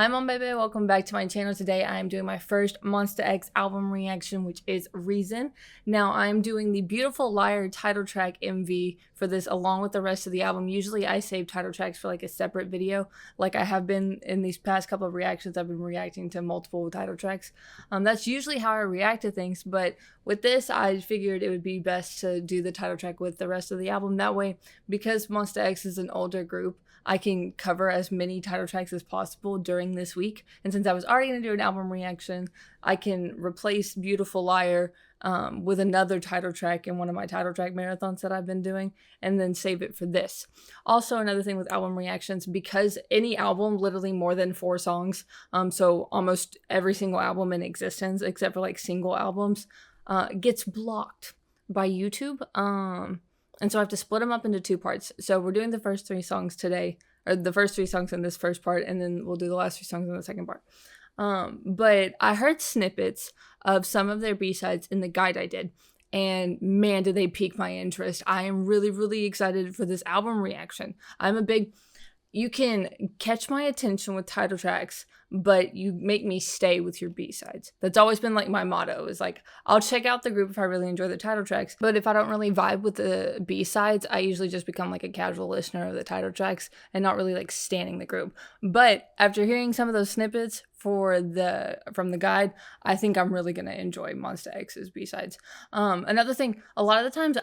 Hi mom baby, welcome back to my channel. Today I am doing my first MONSTA album reaction, which is Reason. Now I'm doing the Beautiful Liar title track MV for this along with the rest of the album. Usually I save title tracks for like a separate video, like I have been in these past couple of reactions. I've been reacting to multiple title tracks. That's usually how I react to things, but with this I figured it would be best to do the title track with the rest of the album. That way, because MONSTA is an older group, I can cover as many title tracks as possible during this week. And since I was already going to do an album reaction, I can replace Beautiful Liar with another title track in one of my title track marathons that I've been doing, and then save it for this. Also, another thing with album reactions, because any album, literally more than 4 songs, so almost every single album in existence, except for like single albums, gets blocked by YouTube. And so I have to split them up into 2 parts. So we're doing the first 3 songs today, or the first 3 songs in this first part, and then we'll do the last 3 songs in the second part. But I heard snippets of some of their B-sides in the guide I did, and man, did they pique my interest. I am really, really excited for this album reaction. You can catch my attention with title tracks, but you make me stay with your B-sides. That's always been like my motto, is like, I'll check out the group if I really enjoy the title tracks, but if I don't really vibe with the B-sides, I usually just become like a casual listener of the title tracks and not really like standing the group. But after hearing some of those snippets from the guide, I think I'm really gonna enjoy MONSTA B-sides. Another thing, a lot of the times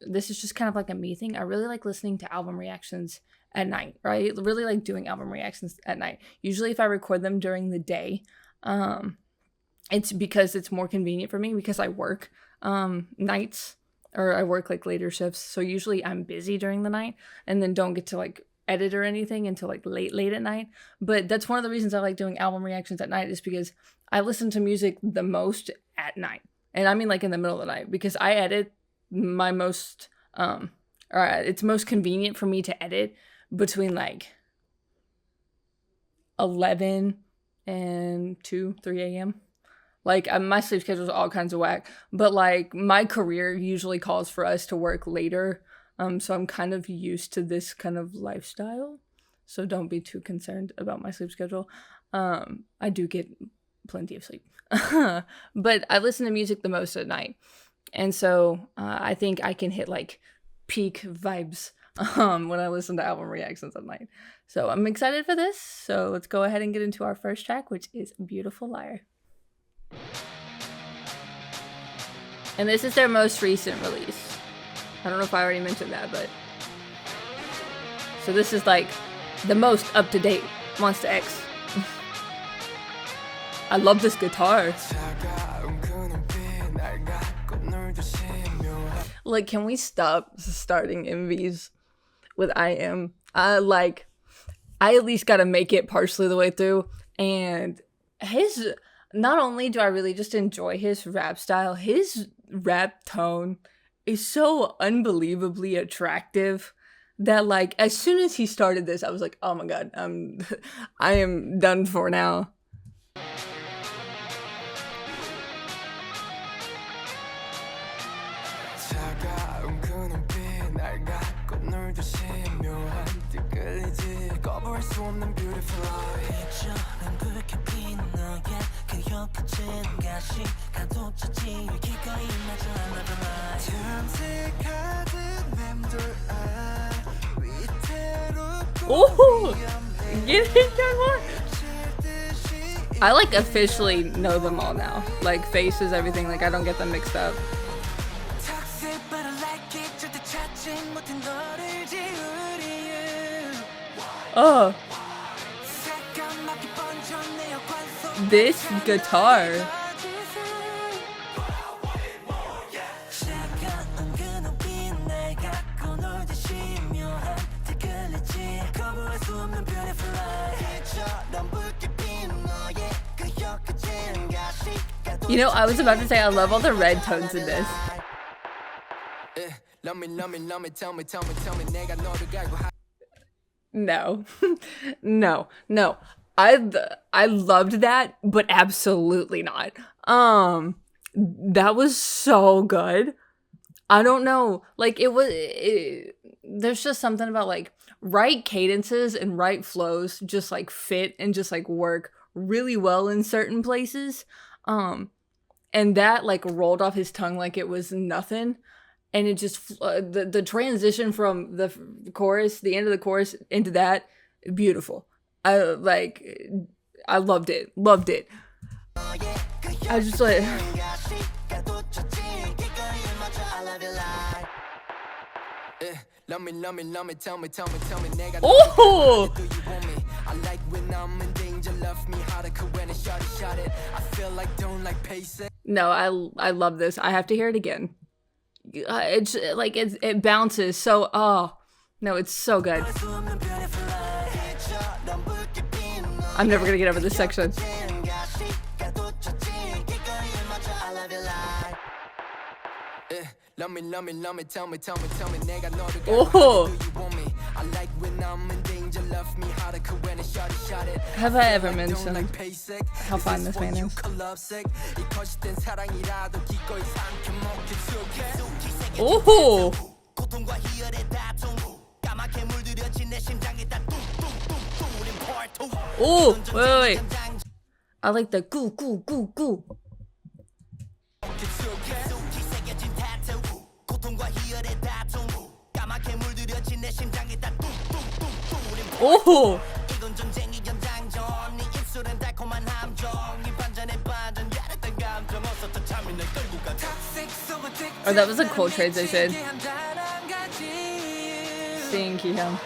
this is just kind of like a me thing, I really like listening to album reactions at night, right? Really like doing album reactions at night. Usually if I record them during the day, it's because it's more convenient for me because I work nights, or I work like later shifts. So usually I'm busy during the night and then don't get to like edit or anything until like late at night. But that's one of the reasons I like doing album reactions at night, is because I listen to music the most at night. And I mean like in the middle of the night, because I edit my most, it's most convenient for me to edit between like 11 and 3 a.m. Like my sleep schedule is all kinds of whack, but like my career usually calls for us to work later. So I'm kind of used to this kind of lifestyle. So don't be too concerned about my sleep schedule. I do get plenty of sleep, but I listen to music the most at night. And so I think I can hit like peak vibes when I listen to album reactions at night. So I'm excited for this. So let's go ahead and get into our first track, which is Beautiful Liar. And this is their most recent release. I don't know if I already mentioned that, but so this is like the most up-to-date MONSTA. I love this guitar. Like, can we stop starting MVs with I am? I at least gotta make it partially the way through. And not only do I really just enjoy his rap style, his rap tone is so unbelievably attractive that like as soon as he started this, I was like, oh my god, I am done for now. Oh, get it, John. I like officially know them all now, like faces, everything. Like I don't get them mixed up. Oh, this guitar. You know, I was about to say I love all the red tones in this. No. No. I loved that, but absolutely not. That was so good. I don't know, like there's just something about like right cadences and right flows just like fit and just like work really well in certain places. And that like rolled off his tongue like it was nothing. And it just, the transition from the chorus, the end of the chorus into that, beautiful. I loved it. Loved it. I just like... Oh! No, I love this. I have to hear it again. It's like it bounces so. Oh no, it's so good. I'm never gonna get over this section. Oh. Have I ever mentioned how fine this man is? Oh. Oh, wait. I like the goo goo goo goo. Oh. Oh, that was a cool transition. Seeing Kihyun.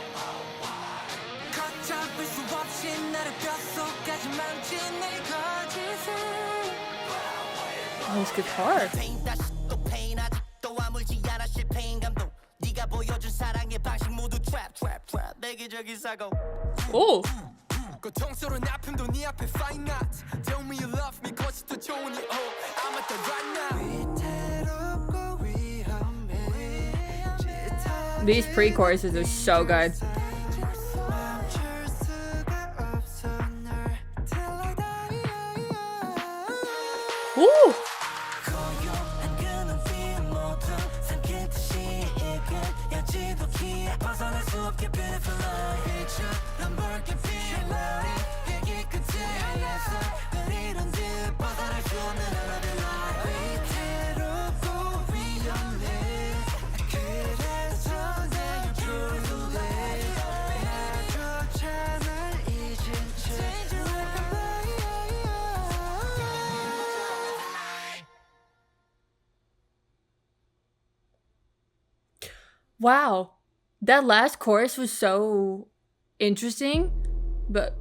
Oh, his guitar. Oh. These pre-choruses are so good. Woo! Wow, that last chorus was so interesting, but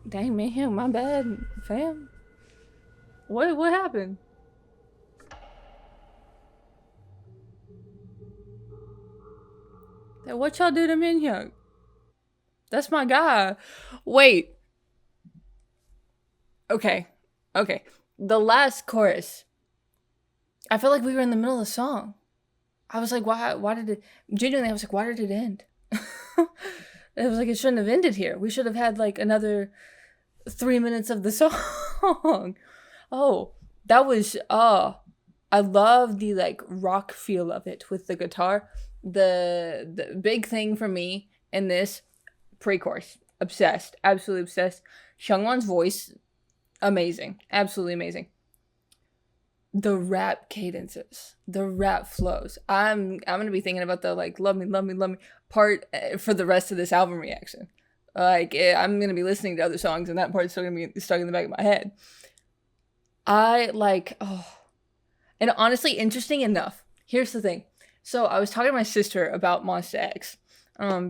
dang man, my bad, fam. What happened? What y'all do to Minhyuk? That's my guy. Wait. Okay. The last chorus. I felt like we were in the middle of the song. I was like, why did it... Genuinely, I was like, why did it end? It was like, it shouldn't have ended here. We should have had, like, another 3 minutes of the song. Oh, that was... I love the, like, rock feel of it with the guitar. The big thing for me in this pre-chorus. Obsessed. Absolutely obsessed. Hyungwon's voice, amazing. Absolutely amazing. The rap cadences, the rap flows. I'm gonna be thinking about the like love me part for the rest of this album reaction. Like I'm gonna be listening to other songs and that part's still gonna be stuck in the back of my head. And honestly, interesting enough. Here's the thing. So I was talking to my sister about MONSTA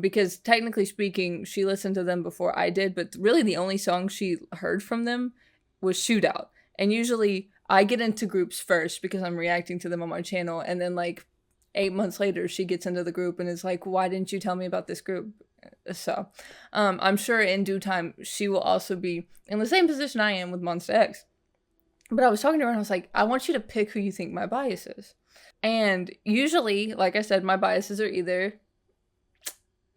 because technically speaking, she listened to them before I did, but really the only song she heard from them was Shootout. And usually I get into groups first because I'm reacting to them on my channel. And then like 8 months later, she gets into the group and is like, why didn't you tell me about this group? So I'm sure in due time, she will also be in the same position I am with MONSTA. But I was talking to her and I was like, I want you to pick who you think my bias is. And usually, like I said, my biases are either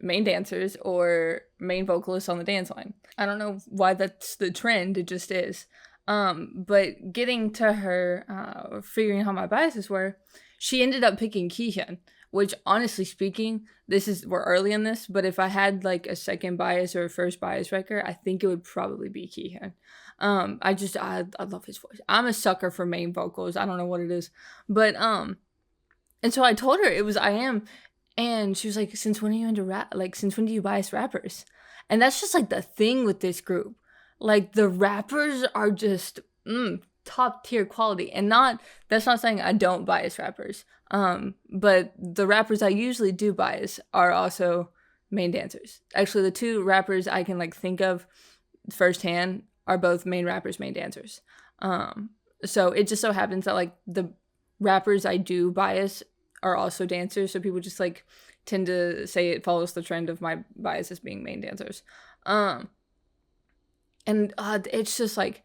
main dancers or main vocalists on the dance line. I don't know why that's the trend. It just is. But getting to her, figuring how my biases were, she ended up picking Kihyun, which honestly speaking, we're early in this, but if I had like a second bias or a first bias record, I think it would probably be Kihyun. I love his voice. I'm a sucker for main vocals. I don't know what it is, but and so I told her it was I.M, and she was like, "Since when are you into rap? Like, since when do you bias rappers?" And that's just like the thing with this group. Like, the rappers are just top tier quality, and that's not saying I don't bias rappers. But the rappers I usually do bias are also main dancers. Actually, the two rappers I can like think of firsthand are both main rappers, main dancers. So it just so happens that like the rappers I do bias are also dancers, so people just like tend to say it follows the trend of my biases being main dancers. And it's just like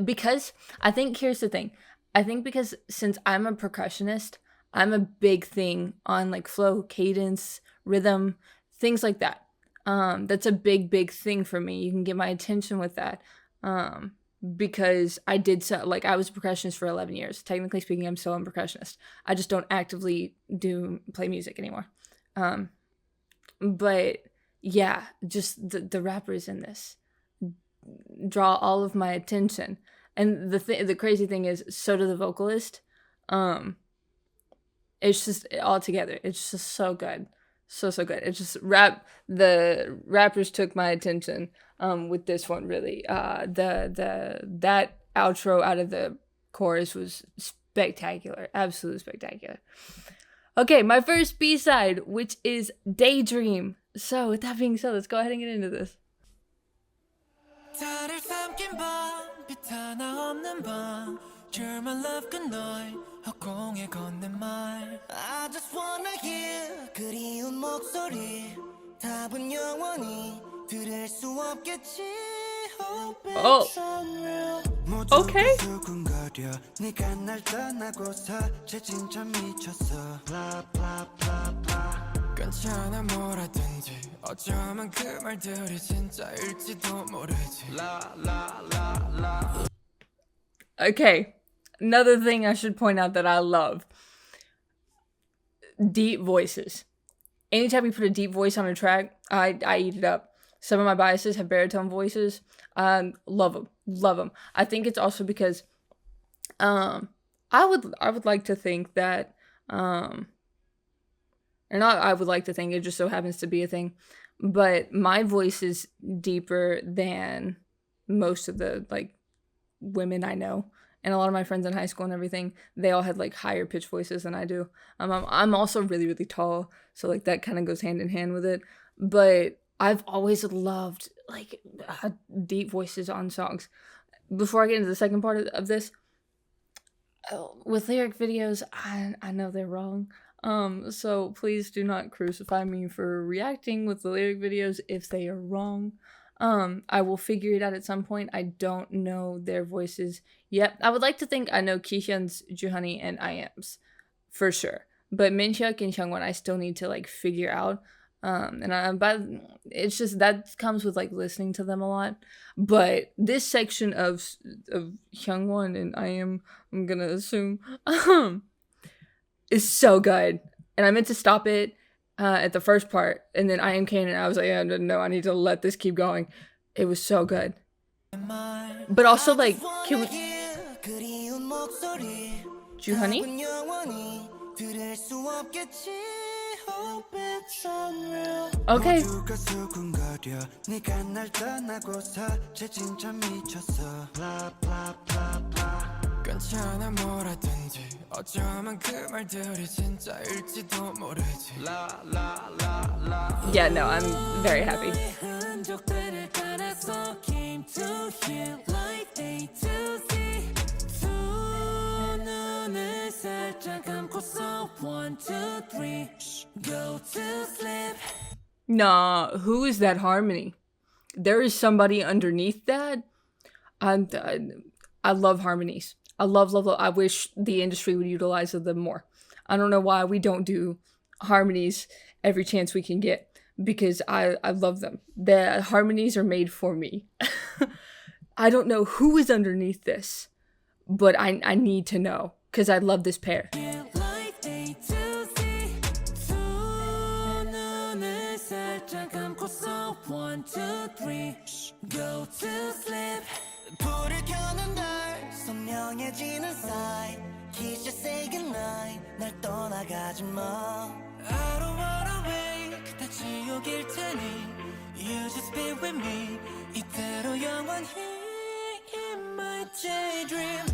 because I think here's the thing. I think because since I'm a percussionist, I'm a big thing on like flow, cadence, rhythm, things like that. That's a big thing for me. You can get my attention with that. Because I was a percussionist for 11 years. Technically speaking, I'm still a percussionist. I just don't actively play music anymore. But yeah, just the rappers in this draw all of my attention. And the crazy thing is, so do the vocalist. It's just all together. It's just so good. So good. It's just the rappers took my attention with this one, really. That outro out of the chorus was spectacular. Absolutely spectacular. Okay, my first B-side, which is Daydream. So with that being said, let's go ahead and get into this. I just wanna hear 그리운 목소리 답은 영원히 들을 수 없겠지. Oh, okay. 네가 날 떠나고서 쟤 진짜 미쳤어. Blah blah blah blah. 괜찮아 뭐라든지 어쩌면 그 말들이 진짜일지도 모르지. La la la la. Okay, another thing I should point out that I love. Deep voices. Anytime you put a deep voice on a track, I eat it up. Some of my biases have baritone voices. Love them. I think it's also because I would like to think that or not I would like to think, it just so happens to be a thing, but my voice is deeper than most of the like women I know. And a lot of my friends in high school and everything, they all had like higher pitched voices than I do. I'm also really tall, so like that kind of goes hand in hand with it. But I've always loved like deep voices on songs. Before I get into the second part of this, with lyric videos, I know they're wrong. So please do not crucify me for reacting with the lyric videos if they are wrong. I will figure it out at some point. I don't know their voices yet. I would like to think I know Kihyun's, Juhani, and I.M's for sure. But Minhyuk and Hyungwon, I still need to like figure out. But it's just that comes with like listening to them a lot. But this section of Hyungwon and I'm gonna assume, is so good. And I meant to stop it at the first part, and then I.M came and I was like, no, I need to let this keep going. It was so good. But also like, Juhani? Okay. 괜찮아 뭐라든지 어쩌면 그 말들이 진짜일지도 모르지. Yeah, no, I'm very happy. Nah, who is that harmony? There is somebody underneath that. I love harmonies. I love. I wish the industry would utilize them more. I don't know why we don't do harmonies every chance we can get, because I love them. The harmonies are made for me. I don't know who is underneath this, but I need to know, because I love this pair. I don't wanna wait 그다 지옥일 테니 You just be with me 이대로 영원히 in my daydream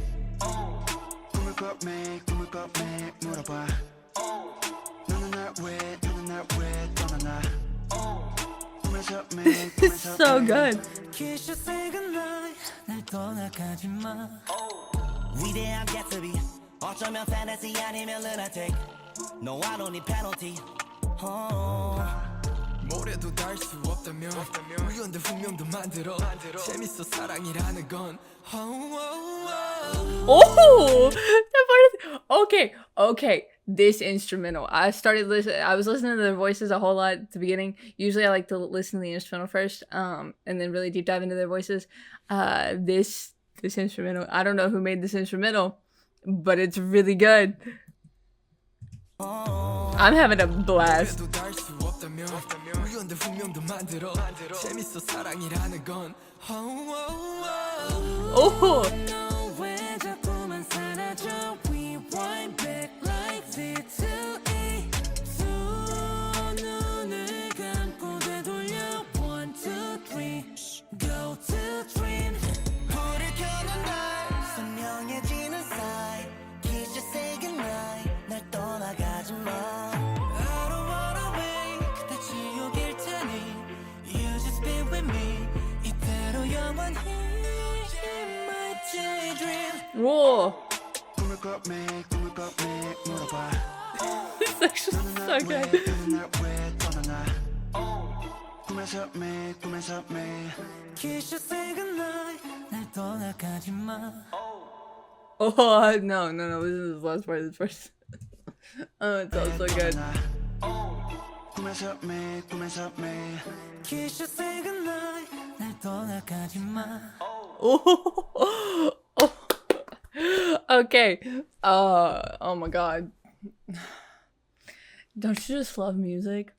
꿈을 꿔매 물어봐 너는 날 왜 떠나나 It's so good. Kiss you say goodnight 날 떠나가지 마 위대한 개츠비 어쩌면 fantasy 아니면 lunatic No I don't need penalty 모래도 닿을 수 없다면 우연들 운명도 만들어 재밌어 사랑이라는 건 Oh, that part is okay. This instrumental. I was listening to their voices a whole lot at the beginning. Usually I like to listen to the instrumental first, and then really deep dive into their voices. This instrumental, I don't know who made this instrumental, but it's really good. I'm having a blast. Oh. Whoa. This is actually so good. Oh no, this is the last part of this verse. Oh, it's all so good. Oh. Okay. Oh my god. Don't you just love music?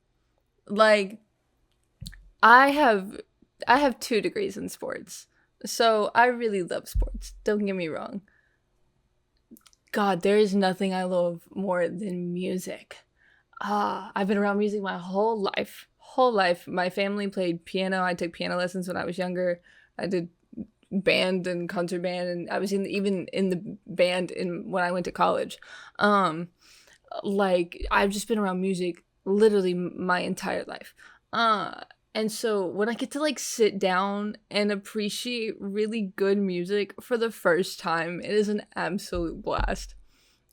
Like, I have 2 degrees in sports. So I really love sports. Don't get me wrong. God, there is nothing I love more than music. I've been around music my whole life. My family played piano. I took piano lessons when I was younger. I did band and concert band, and I was even in the band when I went to college. Like, I've just been around music literally my entire life. And so when I get to like sit down and appreciate really good music for the first time, it is an absolute blast.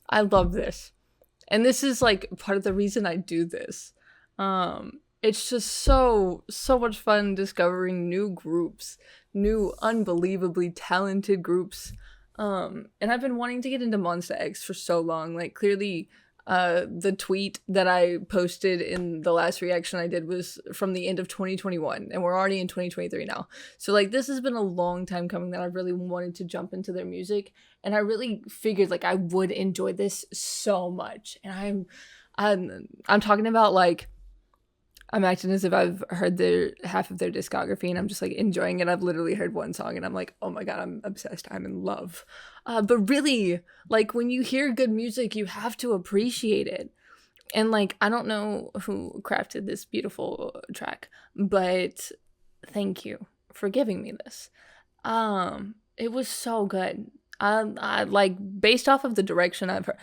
I love this. And this is like part of the reason I do this. It's just so much fun discovering new groups, new unbelievably talented groups. And I've been wanting to get into MONSTA for so long. Like, clearly the tweet that I posted in the last reaction I did was from the end of 2021, and we're already in 2023 now. So like, this has been a long time coming that I've really wanted to jump into their music, and I really figured like I would enjoy this so much. And I'm talking about, like, I'm acting as if I've heard half of their discography and I'm just like enjoying it. I've literally heard one song and I'm like, oh my god, I'm obsessed. I'm in love. But really, like, when you hear good music, you have to appreciate it. And like, I don't know who crafted this beautiful track, but thank you for giving me this. It was so good. I like, based off of the direction I've heard,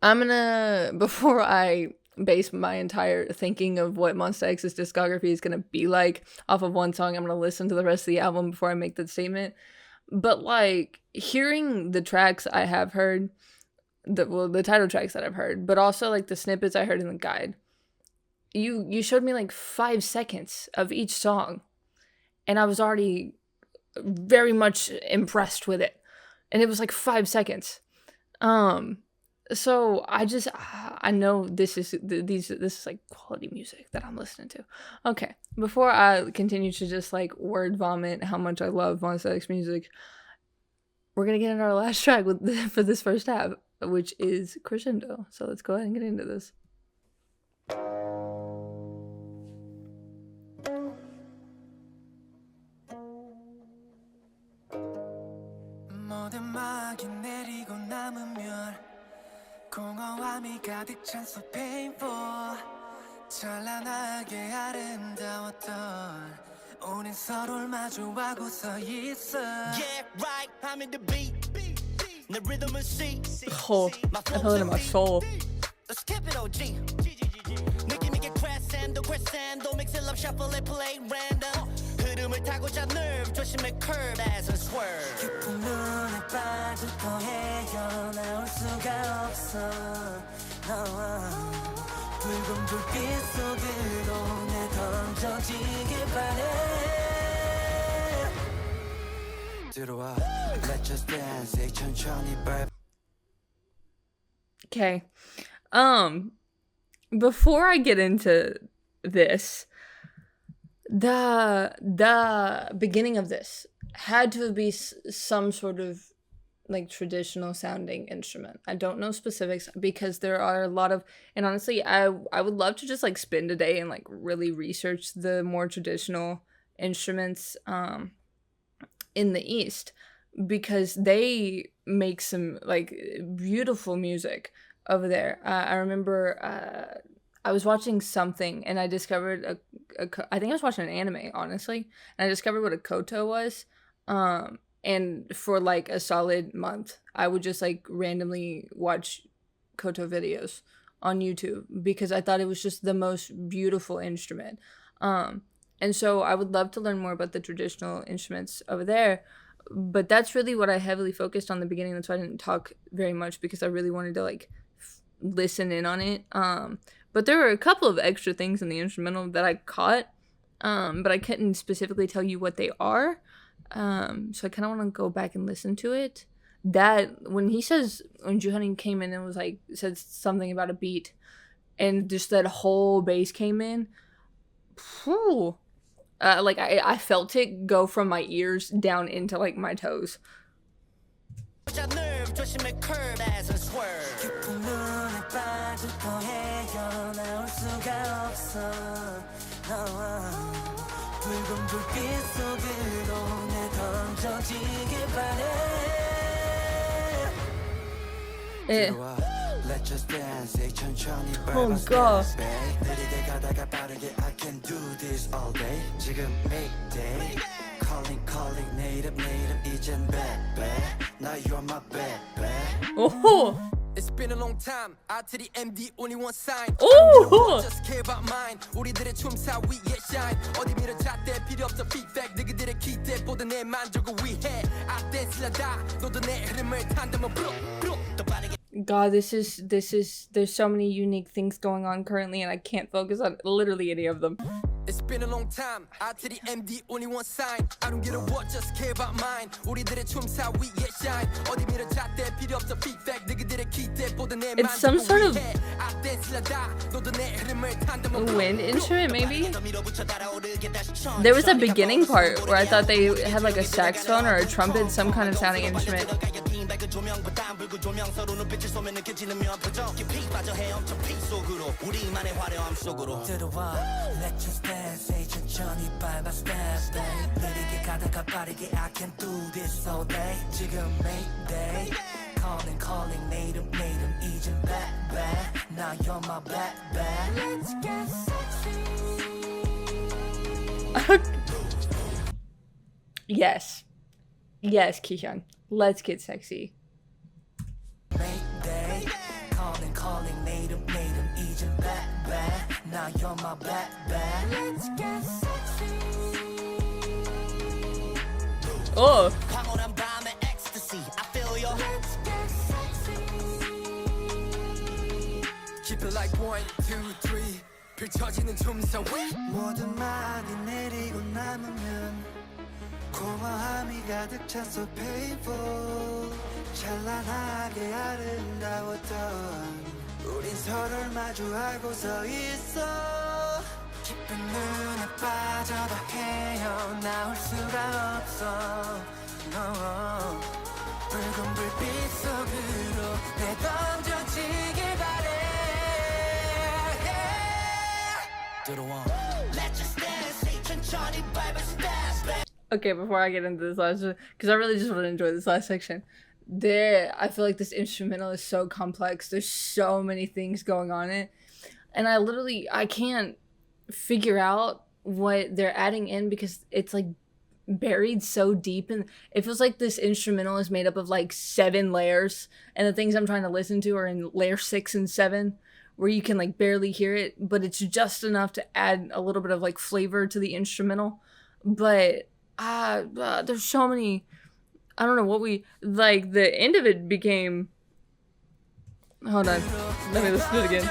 I'm gonna, before I base my entire thinking of what MONSTA discography is going to be like off of one song, I'm going to listen to the rest of the album before I make that statement. But like, hearing the tracks I have heard, the title tracks that I've heard, but also like the snippets I heard in the guide, you showed me like 5 seconds of each song and I was already very much impressed with it, and it was like 5 seconds. So I know this is like quality music that I'm listening to. Okay, before I continue to just like word vomit how much I love MONSTA music, we're gonna get into our last track for this first half, which is Crescendo. So let's go ahead and get into this. 공허함이 가득 찬 so painful 찬란하게 아름다웠던 우린 서로를 마주하고 서 있어 Yeah right I'm in the beat 내 rhythm and see Oh, I feel it in my soul. Let's keep it OG 느낌 있게 crescendo mix it up shuffle it play random 흐름을 타고자 nerve 조심해 curve as a swerve 깊은 눈에 빠질 거예요 나올 수가 없어 붉은 불빛 속으로 내 던져지길 바래 들어와 Let's just dance 천천히 밟 Okay. Before I get into this, the beginning of this had to be some sort of like traditional sounding instrument. I don't know specifics because there are a lot of, and honestly, I would love to just like spend a day and like really research the more traditional instruments in the East, because they make some like beautiful music over there. I remember I was watching something and I discovered I think I was watching an anime, honestly, and I discovered what a koto was. And for like a solid month, I would just like randomly watch koto videos on YouTube because I thought it was just the most beautiful instrument. And so I would love to learn more about the traditional instruments over there. But that's really what I heavily focused on in the beginning. That's why I didn't talk very much, because I really wanted to like listen in on it. But there were a couple of extra things in the instrumental that I caught, but I couldn't specifically tell you what they are. So I kind of want to go back and listen to it. That when Juhani came in and was like said something about a beat, and just that whole bass came in, whew. Like I felt it go from my ears down into like my toes. Oh god. I can do this all day. 지금 Mayday. Calling native 이젠 back. Now you're my back. Oh. It's been a long time. I to the MD only one sign. Oh. Just care about mine. 우리들의 춤사 위에 shine. 어디 밀어 잣대 필요 없어 feedback. 너희들의 기대보다 내 만족을 위해. I dance 라다. 너도 내 흐름을 탄다면 bro. 더 빠르게. God, this is there's so many unique things going on currently, and I can't focus on literally any of them. It's been a long time. I to the MD only one sign. I don't get a what, just care about mine. 우리들의 춤사 위에 shine. 어디 밀어 잣대 필요 없어 feedback. 너희들의 기대보다 내 It's some sort of I dance 라다. 너도 내 흐름을 탄다면 wind instrument, maybe? There was a beginning part where I thought they had like a saxophone or a trumpet, some kind of sounding instrument. I can do this all day. 지금 Mayday. Calling native 이젠 back. Now you're my back. Let's get sexy. Yes, Kihyun. Let's get sexy. Mayday. Calling native 이젠 back. Now you're my back. Let's get sexy. Oh. 황홀한 밤의 ecstasy. I feel your. Let's get sexy. Keep it like 1, 2, 3. 펼쳐지는 춤사 위. 모든 말이 내리고 남으면 공허함이 가득 찬 so painful. 찬란하게 아름다웠던 우린 서로를 마주하고 서 있어. 깊은 눈에 빠져도 헤어나올 수가 없어. 붉은 불빛 속으로 내 던져지길 바래. 들어와. Let's just dance. 천천히 밟아 step. Okay, before I get into this last, because I really just want to enjoy this last section. I feel like this instrumental is so complex. There's so many things going on in it. And I can't figure out what they're adding in because it's like buried so deep, and it feels like this instrumental is made up of like 7 layers, and the things I'm trying to listen to are in layer 6 and 7, where you can like barely hear it, but it's just enough to add a little bit of like flavor to the instrumental. But there's so many. I don't know what we like. The end of it became. Hold on, let me listen to it again.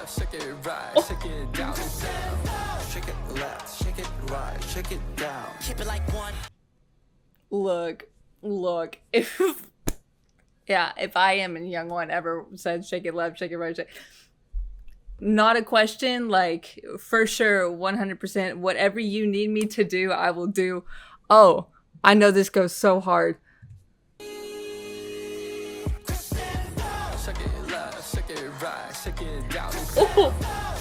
Shake it right, shake it down, shake it left, shake it right, shake it down. Keep it like one. Look, if I am and Young One ever said shake it left, shake it right, not a question, like for sure, 100%, whatever you need me to do, I will do. Oh, I know this goes so hard. Shake it down. Oh.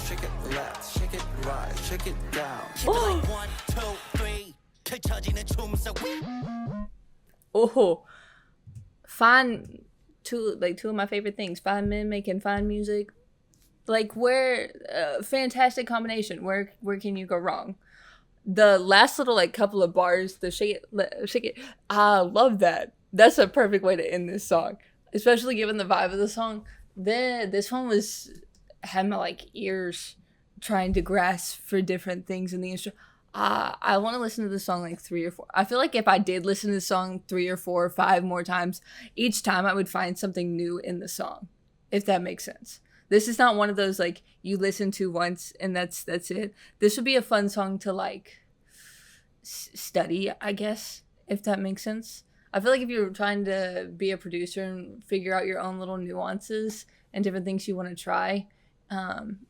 Shake it left, shake it right, shake it down. Keep it like 1, 2, 3. 펼쳐지는 춤 속. Oh, two of my favorite things. Fine men making fine music. Like fantastic combination. Where can you go wrong? The last little like couple of bars, the shake it. I love that. That's a perfect way to end this song, especially given the vibe of the song. This one had my like ears trying to grasp for different things in the instrument. I want to listen to the song like 3 or 4. I feel like if I did listen to the song 3 or 4 or 5 more times, each time I would find something new in the song, if that makes sense. This is not one of those like you listen to once and that's it. This would be a fun song to like study, I guess, if that makes sense. I feel like if you're trying to be a producer and figure out your own little nuances and different things you want to try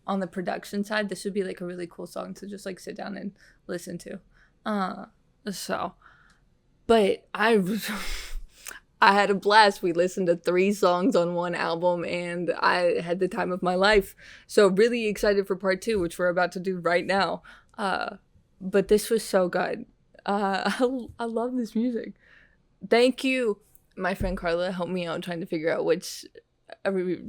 on the production side, this would be like a really cool song to just like sit down and listen to. But I had a blast. We listened to 3 songs on one album and I had the time of my life. So really excited for part 2, which we're about to do right now. But this was so good. I love this music. Thank you. My friend Carla helped me out trying to figure out which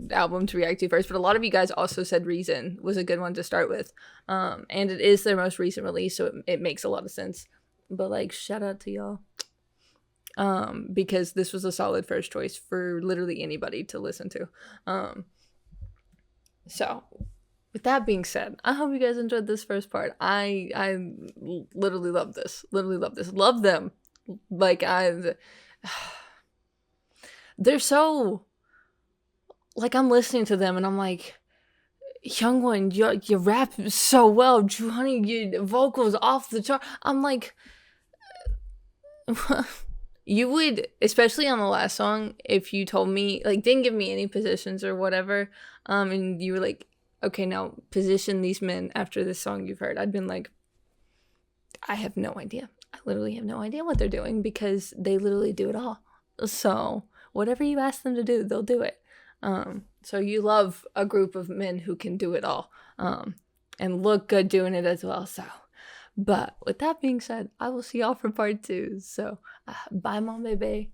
album to react to first, but a lot of you guys also said Reason was a good one to start with. And it is their most recent release, so it makes a lot of sense. But like, shout out to y'all. Because this was a solid first choice for literally anybody to listen to. So with that being said, I hope you guys enjoyed this first part. I literally love this. Love them. Like they're so, like, I'm listening to them and I'm like, Young One, you rap so well. Honey, your vocals off the chart. I'm like, you would, especially on the last song, if you told me, like, didn't give me any positions or whatever, and you were like, okay, now position these men after this song you've heard, I'd been like, I have no idea. I literally have no idea what they're doing because they literally do it all. So whatever you ask them to do, they'll do it. So you love a group of men who can do it all, and look good doing it as well. So, but with that being said, I will see y'all for part 2. So, bye, mon bébé.